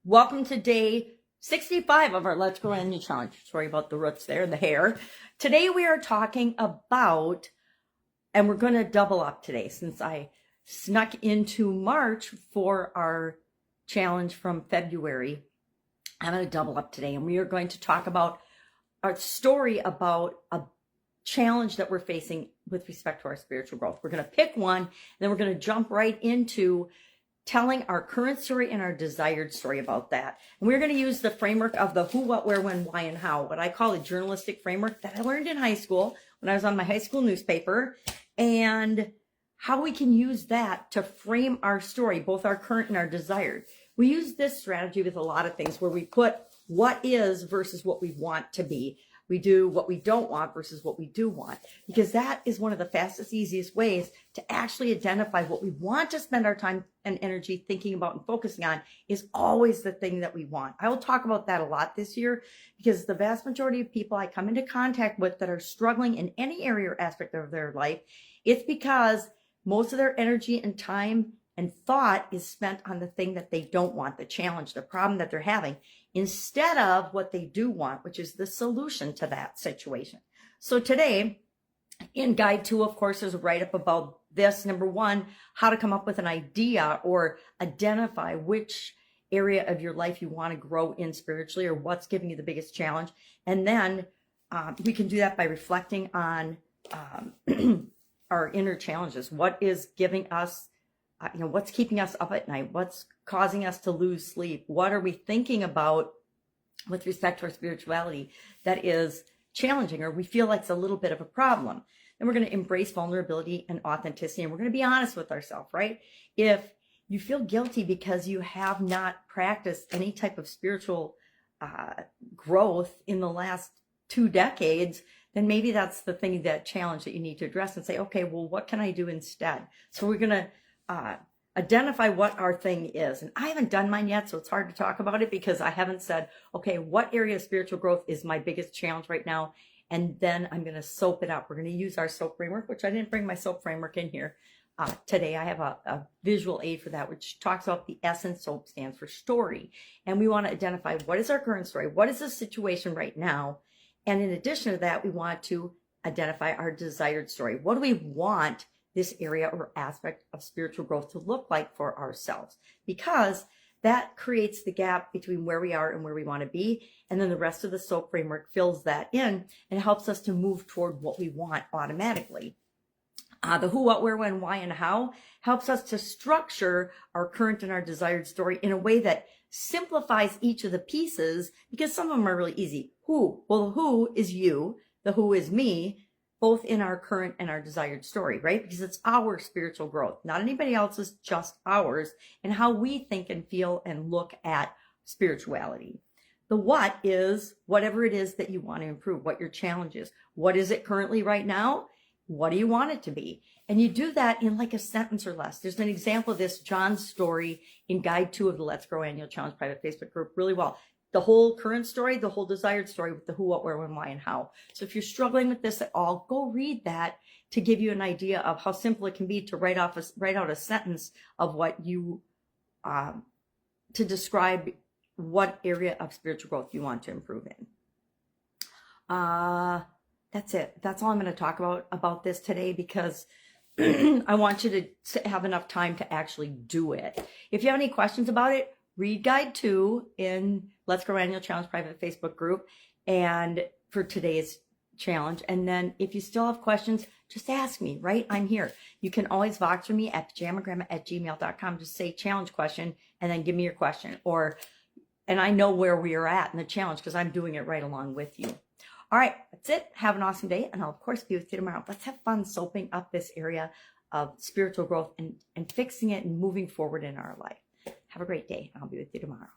Welcome to day 65 of our Let's Grow Annual Challenge. Sorry about the roots there, the hair. Today we are talking about, and we're going to double up today since I snuck into March for our challenge from February. I'm going to double up today, and we are going to talk about our story about a challenge that we're facing with respect to our spiritual growth. We're going to pick one, and then we're going to jump right into telling our current story and our desired story about that. And we're going to use the framework of the who, what, where, when, why, and how, what I call a journalistic framework that I learned in high school when I was on my high school newspaper, and how we can use that to frame our story, both our current and our desired. We use this strategy with a lot of things where we put what is versus what we want to be. We do what we don't want versus what we do want, because that is one of the fastest, easiest ways to actually identify what we want to spend our time and energy thinking about and focusing on is always the thing that we want. I will talk about that a lot this year, because the vast majority of people I come into contact with that are struggling in any area or aspect of their life, it's because most of their energy and time and thought is spent on the thing that they don't want, the challenge, the problem that they're having, instead of what they do want, which is the solution to that situation. So today, in Guide 2, of course, there's a write-up about this. Number one, how to come up with an idea or identify which area of your life you want to grow in spiritually, or what's giving you the biggest challenge. And then we can do that by reflecting on our inner challenges. What is giving us what's keeping us up at night? What's causing us to lose sleep? What are we thinking about with respect to our spirituality that is challenging, or we feel like it's a little bit of a problem? Then we're going to embrace vulnerability and authenticity, and we're going to be honest with ourselves, right? If you feel guilty because you have not practiced any type of spiritual growth in the last 2 decades, then maybe that's the thing, that challenge that you need to address and say, okay, well, what can I do instead? So we're going to identify what our thing is. And I haven't done mine yet, so it's hard to talk about it because I haven't said, okay, what area of spiritual growth is my biggest challenge right now? And then I'm going to soap it up. We're going to use our soap framework, which I didn't bring my soap framework in here today. I have a visual aid for that, which talks about the essence. Soap stands for story. And we want to identify what is our current story? What is the situation right now? And in addition to that, we want to identify our desired story. What do we want this area or aspect of spiritual growth to look like for ourselves? Because that creates the gap between where we are and where we want to be. And then the rest of the SOAP framework fills that in and helps us to move toward what we want automatically. The who, what, where, when, why, and how helps us to structure our current and our desired story in a way that simplifies each of the pieces, because some of them are really easy. Who? Well, the who is you. The who is me, both in our current and our desired story, right? Because it's our spiritual growth, not anybody else's, just ours, and how we think and feel and look at spirituality. The what is whatever it is that you want to improve, what your challenge is. What is it currently right now? What do you want it to be? And you do that in like a sentence or less. There's an example of this, John's story in Guide 2 of the Let's Grow Annual Challenge private Facebook group, really well. The whole current story, the whole desired story with the who, what, where, when, why, and how. So if you're struggling with this at all, go read that to give you an idea of how simple it can be to write out a sentence of what you, to describe what area of spiritual growth you want to improve in. That's it. That's all I'm going to talk about this today, because I want you to have enough time to actually do it. If you have any questions about it, read Guide 2 in Let's Grow Annual Challenge private Facebook group and for today's challenge. And then if you still have questions, just ask me, right? I'm here. You can always Voxer me at pajamagrandma@gmail.com. Just say challenge question and then give me your question. And I know where we are at in the challenge because I'm doing it right along with you. All right, that's it. Have an awesome day. And I'll, of course, be with you tomorrow. Let's have fun soaping up this area of spiritual growth and fixing it and moving forward in our life. Have a great day, and I'll be with you tomorrow.